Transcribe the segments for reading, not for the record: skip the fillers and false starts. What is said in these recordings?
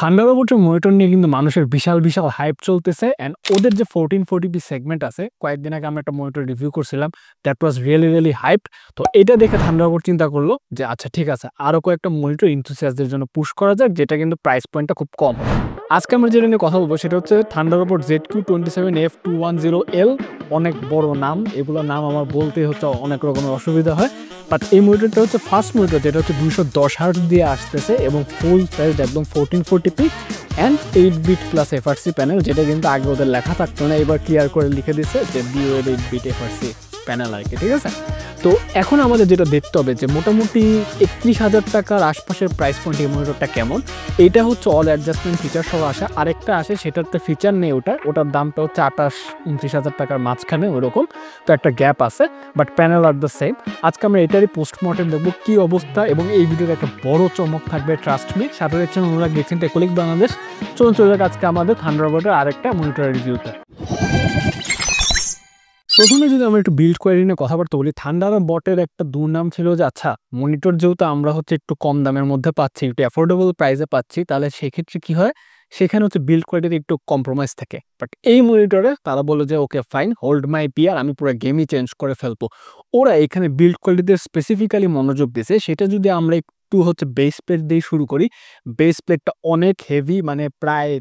Thunder রোবটের monitor নিয়ে কিন্তু মানুষের বিশাল বিশাল হাইপ চলতেছে অ্যান্ড ওদের যে 1440p সেগমেন্ট আছে কয়েকদিন আগে আমরা একটা মনিটর রিভিউ করছিলাম, that was really really hype. তো এটা দেখে থান্ডার রোবট চিন্তা করলো যে আচ্ছা ঠিক আছে, আরও কয়েকটা মনিটর ইনথুসিয়াসদের জন্য পুশ করা যাক, যেটা কিন্তু প্রাইস পয়েন্টটা খুব কম। আজকে আমরা যেটা নিয়ে কথা বলবো সেটা হচ্ছে থান্ডার রোবট ZQ27F210L। অনেক বড় নাম, এগুলোর নাম আমার বলতে হচ্ছে অনেক রকমের অসুবিধা হয়। বাট এই মনিটরটা হচ্ছে ফার্স্ট মনিটর যেটা হচ্ছে 210 Hz দিয়ে আসতেছে এবং ফুল সাইজ একদম 1440p and 8 bit plus FRC panel, যেটা কিন্তু আগে ওদের লেখা থাকতো না, এবার ক্লিয়ার করে লিখে দিচ্ছে যে DOL 8 বিট এফআরসি প্যানেল আর কি। ঠিক আছে, তো এখন আমাদের যেটা দেখতে হবে যে মোটামুটি 31,000 টাকার আশপাশের প্রাইস পয়েন্ট এই মনিটরটা কেমন। এইটা হচ্ছে অল অ্যাডজাস্টমেন্ট ফিচার সহ আসা, আরেকটা আসে সেটার তো ফিচার নেই, ওটার দামটা হচ্ছে 28-29,000 টাকার মাঝখানে ওরকম, তো একটা গ্যাপ আছে, but panel are the same. আজকে আমরা এটারই পোস্টমর্টেম দেখবো কি অবস্থা, এবং এই ভিডিওতে একটা বড় চমক থাকবে, ট্রাস্ট মি। সাথে দেখছেন অনুরাগ, দেখছেন টেকনিক বাংলাদেশ। চলুন চলে যাক আজকে আমাদের থান্ডার রোবটের আরেকটা মনিটর রিভিউতে। প্রথমে যদি আমরা একটু বিল্ড কোয়ালিটি নিয়ে কথাবার্তা বলি, থান্ডার বটের একটা দুর্নাম ছিল যে আচ্ছা মনিটর যেহেতু আমরা হচ্ছে একটু কম দামের মধ্যে পাচ্ছি, একটু অ্যাফোর্ডেবল প্রাইসে পাচ্ছি, তাহলে সেক্ষেত্রে কি হয়, সেখানে হচ্ছে বিল্ড কোয়ালিটিতে একটু কম্প্রোমাইজ থাকে। বাট এই মনিটরে তারা বলে যে okay fine, hold my beer, আমি পুরো গেমই চেঞ্জ করে ফেলবো। ওরা এখানে বিল্ড কোয়ালিটিতে স্পেসিফিক্যালি মনোযোগ দিয়েছে। সেটা যদি আমরা একটু হচ্ছে বেস প্লেট দিয়ে শুরু করি, বেস প্লেটটা অনেক হেভি, প্রায়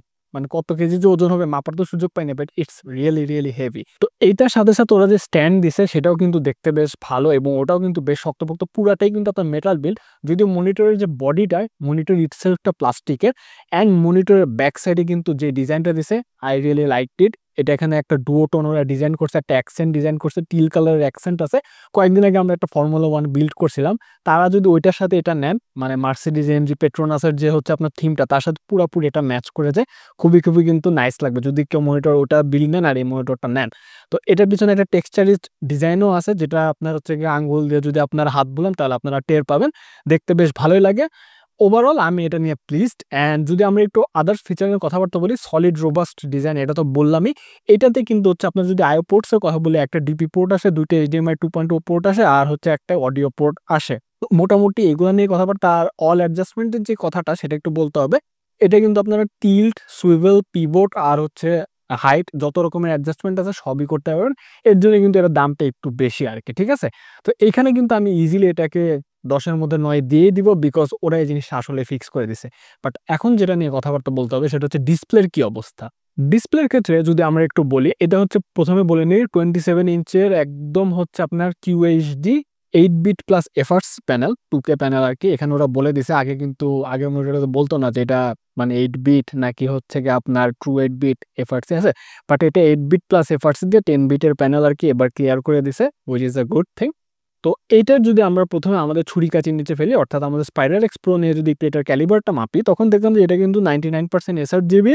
কত কেজি যে ওজন হবে মাপার তো সুযোগ পাই না, but it's really really heavy. তো এইটার সাথে সাথে ওরা যে স্ট্যান্ড দিছে সেটাও কিন্তু দেখতে বেশ ভালো, এবং ওটাও কিন্তু বেশ শক্তপোক্ত, পুরাটাই কিন্তু আপনার মেটাল বিল্ড। যদিও মনিটরের যে বডিটা, মনিটর ইটসেলফটা প্লাস্টিকের, অ্যান্ড মনিটরের ব্যাক সাইডে কিন্তু যে ডিজাইনটা দিছে আই রিয়েলি লাইকড ইট। এটা এখানে একটা ডুও টোন ওরা ডিজাইন করছে, একটা অ্যাকসেন্ট ডিজাইন করছে, টিল কালারের অ্যাকসেন্ট আছে। কয়েকদিন আগে আমরা একটা ফর্মুলা 1 বিল্ড করছিলাম, তারা যদি ওইটার সাথে এটা নেন, মার্সিডিজ এমজি পেট্রোনাসের যে হচ্ছে আপনার থিমটা, তার সাথে পুরোপুরি এটা ম্যাচ করে যায়, খুবই খুবই কিন্তু নাইস লাগবে যদি কেউ মনিটর ওটা বিল্ড নেন আর এই মনিটরটা নেন। তো এটার পিছনে একটা টেক্সচারিস্ট ডিজাইনও আছে, যেটা আপনার হচ্ছে গিয়ে আঙ্গুল দিয়ে যদি আপনারা হাত বলেন তাহলে আপনারা টের পাবেন, দেখতে বেশ ভালোই লাগে। ওভারঅল আমি এটা নিয়ে প্লিজড। অ্যান্ড যদি আমরা একটু আদার্স ফিচারের কথাবার্তা বলি, সলিড রোবাস্ট ডিজাইন, এটা তো বললামই। এটাতে কিন্তু হচ্ছে আপনার যদি আইও পোর্টসের কথা বলি, একটা ডিপি পোর্ট আসে, দুইটা HDMI 2.0 পোর্ট আসে, আর হচ্ছে একটা অডিও পোর্ট আসে। মোটামুটি এগুলো নিয়ে কথাবার্তা। আর অল অ্যাডজাস্টমেন্টের যে কথাটা সেটা একটু বলতে হবে। এটা কিন্তু আপনারা টিল্ট, সুইভেল, পিভট আর হচ্ছে হাইট, যত রকমের অ্যাডজাস্টমেন্ট আছে সবই করতে পারবেন। এর জন্য কিন্তু এর দামটা একটু বেশি আর কি। ঠিক আছে, তো এইখানে কিন্তু আমি ইজিলি এটাকে 10-এর মধ্যে 9 দিয়ে দিব, বিকজ ওরা এই জিনিসটা আসলে ফিক্স করে দিছে। বাট এখন যেটা নিয়ে কথাবার্তা বলতে হবে সেটা হচ্ছে ডিসপ্লের কি অবস্থা। ডিসপ্লের ক্ষেত্রে যদি আমরা একটু বলি, এটা হচ্ছে প্রথমে বলে নিই 27 ইঞ্চের একদম হচ্ছে আপনার QHD 8 বিট প্লাস এফআরস প্যানেল, 2K প্যানেল আর কি। এখানে ওরা বলে দিছে, আগে কিন্তু আগে ওটা বলতো না যে এটা 8 বিট নাকি হচ্ছে কি আপনার ট্রু 8 বিট এফআরসি আছে, বাট এটা 8 বিট প্লাস এফআরসি দিয়ে 10 বিটের প্যানেল আর কি, এবার ক্লিয়ার করে দিছে, which is a good thing. তো এইটার যদি আমরা প্রথমে আমাদের ছুরি কাচির নিচে ফেলি, অর্থাৎ আমাদের স্পাইরাল এক্স প্রো নিয়ে যদি এটার ক্যালিবারটা মাপি, তখন দেখলাম যে এটা কিন্তু 99% SRGB,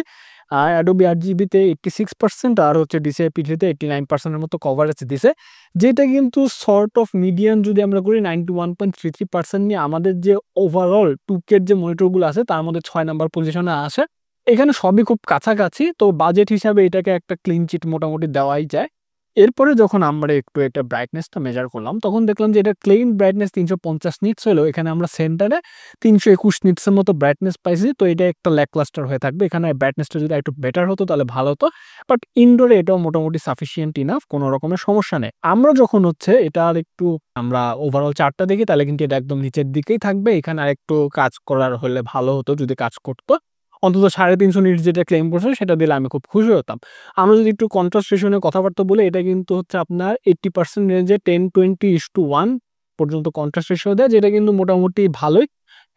আর অ্যাডোবি RGBতে 86%, আর হচ্ছে DCI P3তে 89%-এর মতো কভারেজ দিছে, যেটা কিন্তু সর্ট অফ মিডিয়ান যদি আমরা করি 91.33% নিয়ে আমাদের যে ওভারঅল 2K যে মনিটরগুলো আছে তার মধ্যে 6 নাম্বার পজিশনে আসে। এখানে সবই খুব কাছাকাছি, তো বাজেট হিসাবে এটাকে একটা ক্লিন চিট মোটামুটি দেওয়াই যায়। এরপরে যখন আমরা একটু এটা ব্রাইটনেসটা মেজার করলাম, তখন দেখলাম যে এটা ক্লিন ব্রাইটনেস 350 নিটস হলো, এখানে আমরা সেন্টারে 321 নিটসের মতো ব্রাইটনেস পাইছি। তো এটা একটা ল্যাকলাস্টার হয়ে থাকবে, এখানে ব্রাইটনেসটা যদি একটু বেটার হতো তাহলে ভালো হতো, বাট ইনডোরে এটাও মোটামুটি সাফিসিয়েন্ট ইনাফ, কোনো রকমের সমস্যা নেই। আমরা যখন হচ্ছে এটা আর একটু আমরা ওভারঅল চার্টটা দেখি, তাহলে কিন্তু এটা একদম নিচের দিকেই থাকবে। এখানে আর একটু কাজ করার হলে ভালো হতো, যদি কাজ করতো অন্তত 350 নিট যেটা ক্লেম করছে সেটা দিলে আমি খুব খুশি হতাম। আমরা যদি একটু কন্ট্রাস্ট রেশিও কথাবার্তা বলি, এটা কিন্তু হচ্ছে আপনার 80% রেঞ্জে 1020:1 পর্যন্ত কন্ট্রাস্ট রেশিও দেয়, যেটা কিন্তু মোটামুটি ভালোই।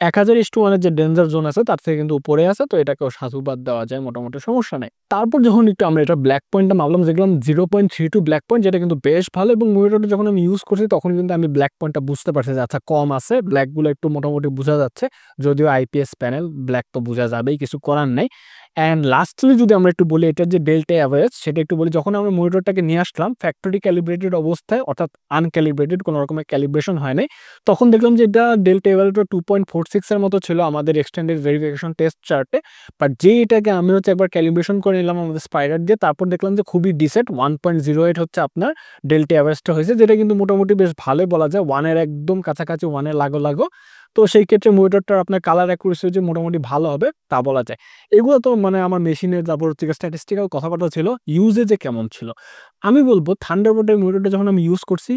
1000:1 যে ডেঞ্জার জোন আছে তার থেকে কিন্তু উপরে আছে, তো এটাকেও সাধুবাদ দেওয়া যায়, মোটামুটি সমস্যা নেই। তারপর যখন একটু আমরা এটা ব্ল্যাক পয়েন্টটা মাপলাম, দেখলাম 0.32 ব্ল্যাক পয়েন্ট, যেটা কিন্তু বেশ ভালো, এবং মনিটরটা যখন আমি ইউজ করছি তখন কিন্তু আমি ব্ল্যাক পয়েন্টটা বুঝতে পারছি যে আচ্ছা কম আছে, ব্ল্যাকগুলো একটু মোটামুটি বোঝা যাচ্ছে, যদিও IPS প্যানেল, ব্ল্যাক তো বোঝা যাবেই, কিছু করার নেই। অ্যান্ড লাস্টলি যদি আমরা একটু বলি এটার যে ডেল্টা অ্যাভারেজ সেটা একটু বলি, যখন আমরা মনিটরটাকে নিয়ে আসলাম ফ্যাক্টরি ক্যালিব্রেটেড অবস্থায়, অর্থাৎ আনক্যালিব্রেটেড, কোনো রকমের ক্যালিব্রেশন হয় নাই, তখন দেখলাম যে এটা ডেল্টা অ্যাভারেজটা 2.46 এর মতো ছিল আমাদের এক্সটেন্ডেড ভেরিফিকেশন টেস্ট চার্টে। বাট যে এটাকে আমি হচ্ছে একবার ক্যালিব্রেশন করে নিলাম আমাদের স্পাইরার দিয়ে, তারপর দেখলাম যে খুবই ডিসেন্ট 1.08 হচ্ছে আপনার ডেল্টা অ্যাভারেজটা হয়েছে, যেটা কিন্তু মোটামুটি বেশ ভালোই বলা যায়, 1-এর একদম কাছাকাছি, 1-এর লাগো। তো সেই ক্ষেত্রে মনিটরটার আপনার কালার অ্যাকুরেসি যে মোটামুটি ভালো হবে তা বলা যায়। এগুলো তো মানে আমার মেশিনের তারপর হচ্ছে স্ট্যাটিস্টিক্যাল কথাবার্তা ছিল, ইউজেজে কেমন ছিল? আমি বলব থান্ডারবোল্টের মনিটরটা যখন আমি ইউজ করছি,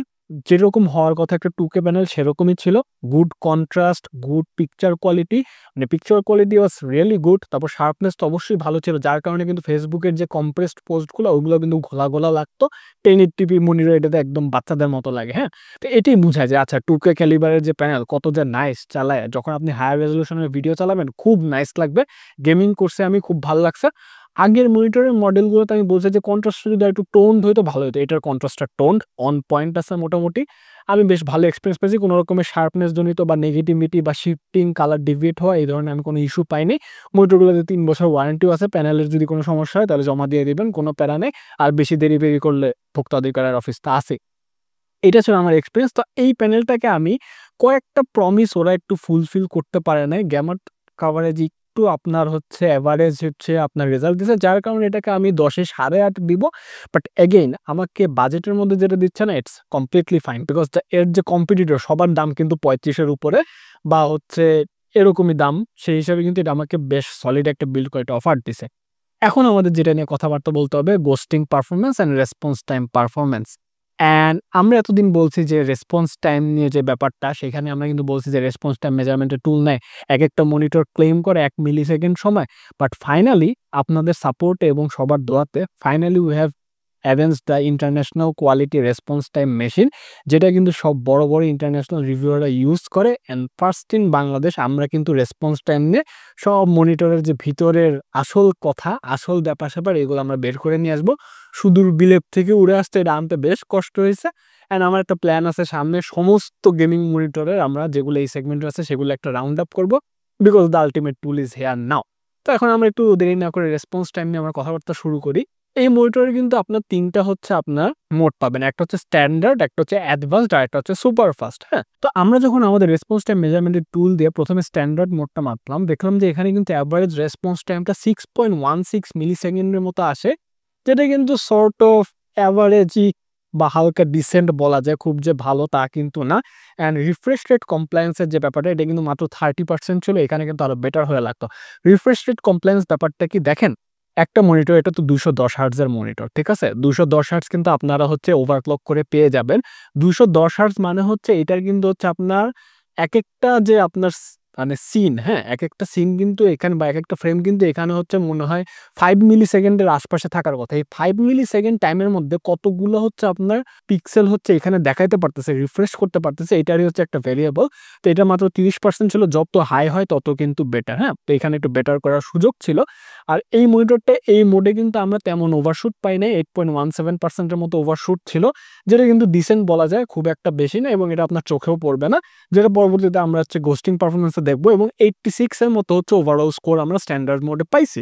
যেরকম হওয়ার কথা একটা 2K প্যানেল সেরকমই ছিল। Good contrast, good picture quality, মানে picture quality was really good. তারপর শার্পনেস তো অবশ্যই ভালো ছিল, যার কারণে কিন্তু ফেসবুকের যে কম্প্রেসড পোস্টগুলো ওগুলো কিন্তু ঘোলা, ঘোলা লাগতো। 1080p মনিটর এটাতে একদম বাচ্চাদের মতো লাগে, হ্যাঁ? তো এটাই বুঝায় যে আচ্ছা 2K ক্যালিবারের যে প্যানেল কত যে নাইস চালায়, যখন আপনি হায়ার রেজোলিউশনের ভিডিও চালাবেন খুব নাইস লাগবে। গেমিং করছে আমি খুব ভালো লাগছে। আগের মনিটরের মডেলগুলোতে আমি বলছি যে কন্ট্রাস্টটা যদি একটু টোনড হইতো ভালো হতো। এটার কন্ট্রাস্টটা টোনড, অন পয়েন্ট আছে মোটামুটি। আমি বেশ ভালো এক্সপেরিয়েন্স পেয়েছি। কোনো রকমের শার্পনেস জনিত বা নেগেটিভিটি বা শিফটিং, কালার ডিভিয়েট হওয়া এই ধরনের আমি কোনো ইস্যু পাইনি। মনিটরগুলোতে 3 বছর ওয়ারেন্টিও আছে। প্যানেলের যদি কোনো সমস্যা হয় তাহলে জমা দিয়ে দিবেন, কোনো প্যারা নেই। আর বেশি দেরি করলে ভোক্তা অধিকারের অফিস তো আছেই। এটা ছিল আমার এক্সপেরিয়েন্স। তো এই প্যানেলটাকে আমি কয়েকটা প্রমিস ওরা একটু ফুলফিল করতে পারে নাই। গ্যামার কভারেজ একটু আপনার হচ্ছে এভারেজ হচ্ছে আপনার রেজাল্ট দিছে। যার কারণে এটাকে আমি 10 এ 8.5 দিব। বাট এগেইন আমাকে বাজেটের মধ্যে যেটা দিচ্ছে না, ইটস কমপ্লিটলি ফাইন। বিকজ এর যে কম্পিটিটর সবার দাম কিন্তু 35 এর উপরে বা হচ্ছে এরকমই দাম। সেই হিসাবে কিন্তু এটা আমাকে বেশ সলিড একটা বিল্ড কোয়ালিটি অফার দিছে। এখন আমাদের যেটা নিয়ে কথাবার্তা বলতে হবে, ghosting performance and response time performance. And আমরা এতদিন বলছি যে রেসপন্স টাইম নিয়ে যে ব্যাপারটা, সেখানে আমরা কিন্তু বলছি যে রেসপন্স টাইম মেজারমেন্টের টুল নেয়, একেকটা মনিটর ক্লেম করে 1 মিলিসেকেন্ড সময়। বাট ফাইনালি আপনাদের সাপোর্টে এবং সবার দোয়াতে finally we have অ্যাভেন্স the international quality response time machine, যেটা কিন্তু সব বড় বড় ইন্টারন্যাশনাল রিভিউয়াররা ইউজ করে। অ্যান্ড ফার্স্ট ইন বাংলাদেশ আমরা কিন্তু রেসপন্স টাইম নিয়ে সব মনিটরের যে ভিতরের আসল কথা, আসল ব্যাপার-স্যাপার এগুলো আমরা বের করে নিয়ে আসবো। সুদূর বিলেত থেকে উড়ে আসতে এটা আনতে বেশ কষ্ট হয়েছে। অ্যান্ড আমার একটা প্ল্যান আছে সামনে সমস্ত গেমিং মনিটরের আমরা যেগুলো এই সেগমেন্টে আছে সেগুলো একটা রাউন্ড আপ করবো। Because the ultimate tool is here নাও। তো এখন আমরা একটু দেরি না করে রেসপন্স টাইম নিয়ে আমরা কথাবার্তা শুরু করি। এই মনিটরে কিন্তু আপনার ৩টা হচ্ছে আপনার মোড পাবেন। একটা হচ্ছে স্ট্যান্ডার্ড, একটা হচ্ছে অ্যাডভান্সড আর একটা হচ্ছে সুপার ফাস্ট, হ্যাঁ? তো আমরা যখন আমাদের রেসপন্স টাইম মেজারমেন্টের টুল দিয়ে প্রথমে স্ট্যান্ডার্ড মোডটা মাপলাম, দেখলাম যে এখানে কিন্তু এভারেজ রেসপন্স টাইমটা 6.16 মিলিসেকেন্ডের মতো আসে। যেটা কিন্তু সর্ট অফ এভারেজই বা হালকা ডিসেন্ট বলা যায়, খুব যে ভালো তা কিন্তু না। অ্যান্ড রিফ্রেশ রেট কমপ্লায়েন্সের যে ব্যাপারটা, এটা কিন্তু মাত্র 30% ছিল, এখানে কিন্তু আরো বেটার হয়ে লাগতো। রিফ্রেশ রেট কমপ্লায়েন্স ব্যাপারটা কি দেখেন, একটা মনিটর এটা তো 210 হার্টজের মনিটর, ঠিক আছে? 210 হার্টজ কিন্তু আপনারা হচ্ছে ওভারক্লক করে পেয়ে যাবেন। 210 হার্টজ মানে হচ্ছে এটার কিন্তু হচ্ছে আপনার একেকটা যে আপনার মানে সিন, হ্যাঁ? একেকটা সিন কিন্তু এখানে বা একেকটা ফ্রেম কিন্তু এখানে হচ্ছে মনে হয় 5 মিলিসেকেন্ডের আশপাশে থাকার কথা। এই 5 মিলিসেকেন্ড টাইমের মধ্যে কতগুলো হচ্ছে আপনার পিক্সেল হচ্ছে এখানে দেখাইতে পারতেছে, রিফ্রেশ করতে পারতেছে, এটারই হচ্ছে একটা ভেরিয়েবল। তো এটা মাত্র 30% ছিল, যত হাই হয় তত কিন্তু বেটার, হ্যাঁ? তো এখানে একটু বেটার করার সুযোগ ছিল। আর এই মনিটরটা এই মোডে কিন্তু আমরা তেমন ওভারশুট পাই নাই, 8.17% এর মতো ওভারশুট ছিল, যেটা কিন্তু ডিসেন্ট বলা যায়, খুব একটা বেশি না এবং এটা আপনার চোখেও পড়বে না, যেটা পরবর্তীতে আমরা হচ্ছে গোস্টিং পারফরম্যান্সে দেখবো। এবং 86 এর মতো হচ্ছে ওভারঅল স্কোর আমরা স্ট্যান্ডার্ড মোডে পাইছি।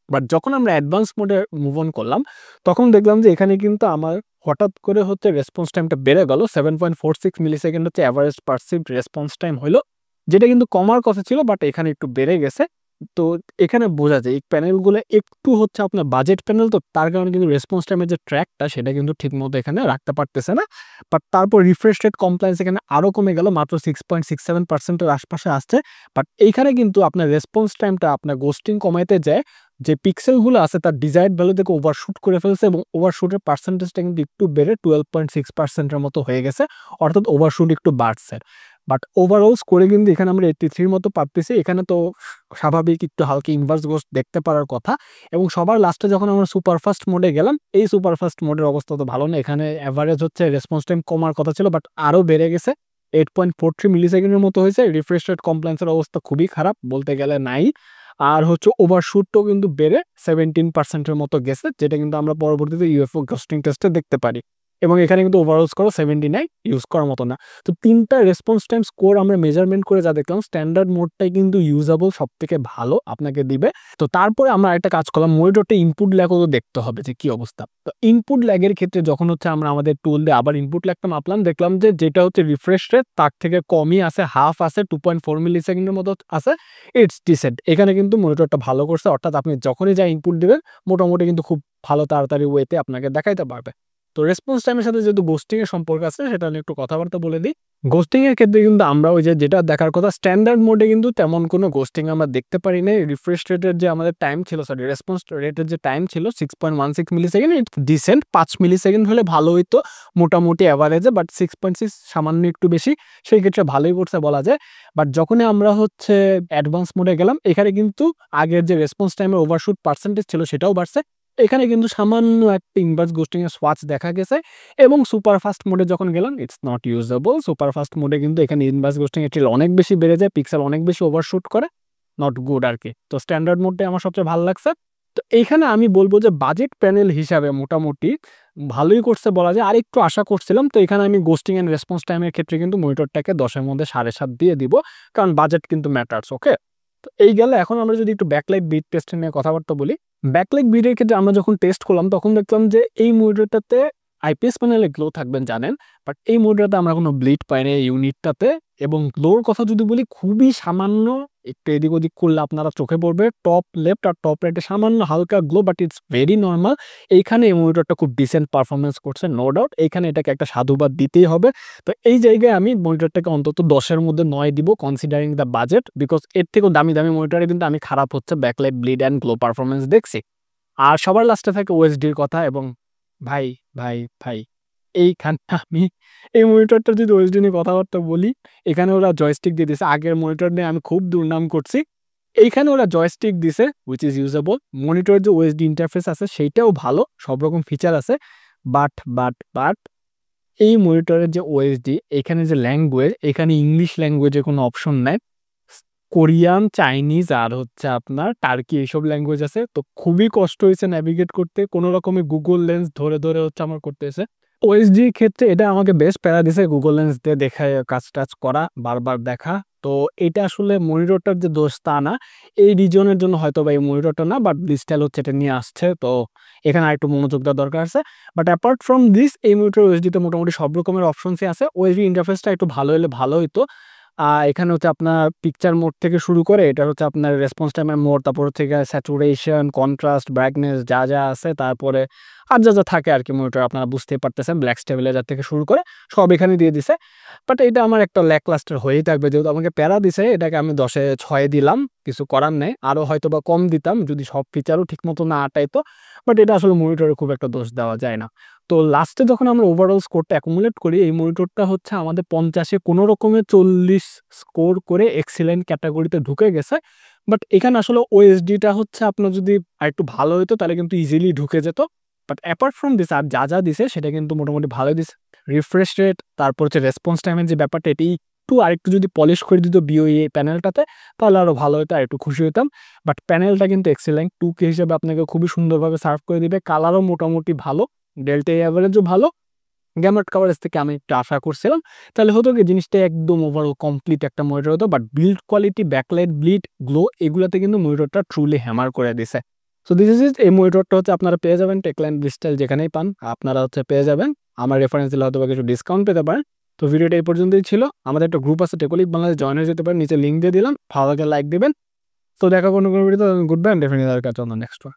বাট যখন আমরা অ্যাডভান্স মোডে মুভ অন করলাম, তখন দেখলাম যে এখানে কিন্তু আমার হঠাৎ করে হচ্ছে রেসপন্স টাইমটা বেড়ে গেল। 7.46 মিলিসেকেন্ড হচ্ছে এভারেজ পারসিভড রেসপন্স টাইম হইলো, যেটা কিন্তু কমার কথা ছিল, বাট এখানে একটু বেড়ে গেছে। তো এখানে বোঝা যায় এই প্যানেলগুলো একটু হচ্ছে আপনার বাজেট প্যানেল, তো তার কারণে কিন্তু রেসপন্স টাইমের যে ট্র্যাকটা সেটা কিন্তু ঠিকমতো এখানে রাখতে পারতেছে না। বাট তারপর রিফ্রেশ রেট কমপ্লায়েন্স এখানে আরও কমে গেল, মাত্র 6.67% আশপাশে আসছে। বাট এইখানে কিন্তু আপনার রেসপন্স টাইমটা আপনার গোস্টিং কমাইতে যায়, যে পিক্সেলগুলো আছে তার ডিজায়ার্ড ভ্যালু থেকে ওভারশুট করে ফেলছে এবং ওভারশুটের পার্সেন্টেজটা কিন্তু একটু বেড়ে 12.6%-এর মতো হয়ে গেছে, অর্থাৎ ওভারশুট একটু বাড়ছে। বাট ওভারঅল স্কোরে কিন্তু এখানে আমরা 83 মতো পাচ্ছি। এখানে তো স্বাভাবিক একটু হালকা ইনভার্স গোস্ট দেখতে পারার কথা। এবং সবার লাস্টে যখন আমরা সুপারফাস্ট মোডে গেলাম, এই সুপারফাস্ট মোডের অবস্থা তো ভালো না। এখানে এভারেজ হচ্ছে রেসপন্স টাইম কমার কথা ছিল, বাট আরও বেড়ে গেছে, 8.43 মিলিসেকেন্ডের মতো হয়েছে। রিফ্রেশ রেট কমপ্লায়েন্সের অবস্থা খুবই খারাপ, বলতে গেলে নাই। আর হচ্ছে ওভারশুটটাও কিন্তু বেড়ে 17%-এর মতো গেছে, যেটা কিন্তু আমরা পরবর্তীতে ইউএফও গোস্টিং টেস্টে দেখতে পারি। এবং এখানে কিন্তু ওভারঅল স্কোর 79, ইউজ করার মতো না। তো 3টা রেসপন্স টাইম স্কোর আমরা মেজারমেন্ট করে যা দেখলাম, স্ট্যান্ডার্ড মোডটাই কিন্তু ইউজেবল, সবথেকে ভালো আপনাকে দিবে। তো তারপরে আমরা একটা কাজ করলাম, মনিটরটা ইনপুট ল্যাগও দেখতে হবে যে কি অবস্থা। তো ইনপুট ল্যাগের ক্ষেত্রে যখন হচ্ছে আমরা আমাদের টুল দিয়ে আবার ইনপুট ল্যাগটা মাপলাম, দেখলাম যে যেটা হচ্ছে রিফ্রেশ রেট তার থেকে কমই আছে, হাফ আছে, 2.4 মিলিসেকেন্ডের মতো আছে। It's decent. এখানে কিন্তু মনিটরটা ভালো করছে, অর্থাৎ আপনি যখনই যা ইনপুট দিবেন মোটামুটি কিন্তু খুব ভালো তাড়াতাড়ি ওয়েতে আপনাকে দেখাইতে পারবে। তো রেসপন্স টাইমের সাথে যেহেতু গোস্টিং এর সম্পর্ক আছে, সেটা নিয়ে একটু কথাবার্তা বলে দিই। গোস্টিং এর ক্ষেত্রে কিন্তু আমরা ওই যে যেটা দেখার কথা স্ট্যান্ডার্ড মোডে কিন্তু তেমন কোনো গোস্টিং আমরা দেখতে পারি নাই। রিফ্রেশ রেটের যে আমাদের টাইম ছিল, সরি রেসপন্স রেটের যে টাইম ছিল 6.16 মিলিসেকেন্ড, ইটস ডিসেন্ট। 5 মিলিসেকেন্ড হলে ভালো হইতো মোটামুটি এভারেজে, বাট 6.6 সামান্য একটু বেশি, সেই ক্ষেত্রে ভালোই করছে বলা যায়। বাট যখনই আমরা হচ্ছে অ্যাডভান্স মোডে গেলাম, এখানে কিন্তু আগের যে রেসপন্স টাইমের ওভারশুট পার্সেন্টেজ ছিল সেটাও বাড়ছে। এখানে কিন্তু সামান্য একটা ইনভার্স গোস্টিং এর সোয়াচ দেখা গেছে। এবং সুপার ফাস্ট মোডে যখন গেলাম, it's not usable. Super fast মোডে কিন্তু এখানে ইনভার্স গোস্টিং এর টিল অনেক বেশি বেড়ে যায়, পিক্সেল অনেক বেশি ওভারশুট করে, নট গুড আর কি। তো স্ট্যান্ডার্ড মোডটাই আমার সবচেয়ে ভালো লাগছে। তো এইখানে আমি বলবো যে বাজেট প্যানেল হিসাবে মোটামুটি ভালোই করছে বলা যায়। আর একটু আশা করছিলাম। তো এখানে আমি গোস্টিং এন্ড রেসপন্স টাইমের ক্ষেত্রে কিন্তু মনিটরটাকে 10-এর মধ্যে 7.5 দিয়ে দিব, কারণ বাজেট কিন্তু ম্যাটার্স। ওকে, তো এই গেলে এখন আমরা যদি একটু ব্যাকলাইট বিট টেস্ট নিয়ে কথাবার্তা বলি। ব্যাকলাইট বিটের ক্ষেত্রে আমরা যখন টেস্ট করলাম তখন দেখলাম যে এই মনিটরটাতে আইপিএস প্যানেলে গ্লো থাকবেন জানেন, বাট এই মনিটরটাতে আমরা কোনো ব্লিড পাই না এই ইউনিটটাতে। এবং গ্লোর কথা যদি বলি, খুবই সামান্য, একটু এদিক ওদিক করলে আপনারা চোখে পড়বে টপ লেফট আর টপ রাইটে সামান্য হালকা glow, but it's very normal. এইখানে এই মনিটরটা খুব ডিসেন্ট পারফরমেন্স করছে, নো ডাউট। এইখানে এটাকে একটা সাধুবাদ দিতেই হবে। তো এই জায়গায় আমি মনিটরটাকে অন্তত 10-এর মধ্যে 9 দিব, কনসিডারিং দ্য বাজেট, বিকজ এর থেকেও দামি দামি মনিটরে কিন্তু আমি খারাপ হচ্ছে backlight bleed and glow performance দেখছি। আর সবার লাস্টে থাকে ওএসডির কথা। এবং ভাই ভাই ভাই এইখানে আমি এই মনিটরটা যদি ওএসডি নিয়ে কথাবার্তা বলি, এখানে ওরা জয়স্টিক দিয়ে দিছে। আগের মনিটর নিয়ে আমি খুব দুর্নাম করছি, এইখানে ওরা জয়স্টিক দিছে হুইচ ইজ ইউজেবল। মনিটরের যে ওএসডি ইন্টারফেস আছে সেইটাও ভালো, সব রকম ফিচার আছে। বাট এই মনিটরের যে ওএসডি, এখানে যে ল্যাঙ্গুয়েজ, এখানে ইংলিশ ল্যাঙ্গুয়েজের কোনো অপশন নাই। কোরিয়ান, চাইনিজ আর হচ্ছে আপনার টার্কি, এইসব ল্যাঙ্গুয়েজ আছে। তো খুবই কষ্ট হয়েছে ন্যাভিগেট করতে, কোনো রকমে গুগল লেন্স ধরে ধরে হচ্ছে আমার করতেছে। ওএসডির ক্ষেত্রে এটা আমাকে বেশ প্যারা দিছে, গুগল লেন্স দিয়ে দেখায় কাজ টাজ করা, বারবার দেখা। তো এটা আসলে মনিটরটার যে দোষ তা না, এই রিজনের জন্য হয়তো বা এই মনিটরটা না, বাট ডিজিটাল হচ্ছে এটা নিয়ে আসছে। তো এখানে আরেকটু মনোযোগ দেওয়া দরকার আছে। বাট অ্যাপার্ট ফ্রম দিস, এই মনিটর ওএসডিতে মোটামুটি সব রকমের অপশনসই আছে। ওএসডি ইন্টারফেসটা একটু ভালো হলে ভালো হইতো। এখানে হচ্ছে আপনার পিকচার মোড থেকে শুরু করে এটা হচ্ছে আপনার রেসপন্স টাইমের মোড, তারপর হচ্ছে স্যাচুরেশন, কন্ট্রাস্ট, ব্রাইটনেস যা যা আছে, তারপরে আর যা যা থাকে আর কি মনিটর আপনারা বুঝতেই পারতেছেন, ব্ল্যাক স্টেবিলাইজার থেকে শুরু করে সব এখানে দিয়ে দিছে। বাট এটা আমার একটা ল্যাকলাস্টার হয়েই থাকবে, যেহেতু আমাকে প্যারা দিছে। এটাকে আমি 10-এ 6 দিলাম, কিছু করার নেই। আরও হয়তো বা কম দিতাম যদি সব ফিচারও ঠিক মতো না আটাইতো। বাট এটা আসলে মনিটরে খুব একটা দোষ দেওয়া যায় না। তো লাস্টে যখন আমরা ওভারঅল স্কোরটা অ্যাকুমুলেট করি, এই মনিটরটা হচ্ছে আমাদের 50-এ কোনো রকমে 40 স্কোর করে এক্সিলেন্ট ক্যাটাগরিতে ঢুকে গেছে। বাট এখানে আসলে ওএসডিটা হচ্ছে আপনার যদি আরেকটু ভালো হতো তাহলে কিন্তু ইজিলি ঢুকে যেত। বাট অ্যাপার্ট ফ্রম দিস আর যা যা দিছে সেটা কিন্তু মোটামুটি ভালো দিছে। রিফ্রেশ রেট, তারপর হচ্ছে রেসপন্স টাইমের যে ব্যাপারটা, এটি একটু আরেকটু যদি পলিশ করে দিত বিওএ প্যানেলটাতে, তাহলে আরও ভালো হতো, আর একটু খুশি হতাম। বাট প্যানেলটা কিন্তু এক্সিলেন্ট 2K হিসেবে আপনাকে খুবই সুন্দরভাবে সার্ভ করে দিবে। কালারও মোটামুটি ভালো, ডেল্টা অ্যাভারেজও ভালো। গ্যামার্ড কাভারেজ থেকে আমি একটু আশা করছিলাম, তাহলে হতো কি জিনিসটা একদম ওভারঅল কমপ্লিট একটা মনিটর হতো। But build quality, backlight, bleed, glow, এগুলাতে কিন্তু মনিটরটা ট্রুলি হ্যামার করে দিছে। So this is it. এই মনিটরটা হচ্ছে আপনারা পেয়ে যাবেন টেকলাইন, ব্রিস্টেল, যেখানেই পান আপনারা হচ্ছে পেয়ে যাবেন। আমার রেফারেন্স দিলে হয়তো কিছু ডিসকাউন্ট পেতে পারেন। তো ভিডিওটা এই পর্যন্তই ছিল। আমাদের একটা গ্রুপ আছে টেকলিক বাংলাদেশ, জয়েন হয়ে যেতে পারেন, নিচে লিঙ্ক দিয়ে দিলাম, ভালো লাগে লাইক দেবেন। তো দেখা কোনো ভিডিওতে, good bye, definitely next one.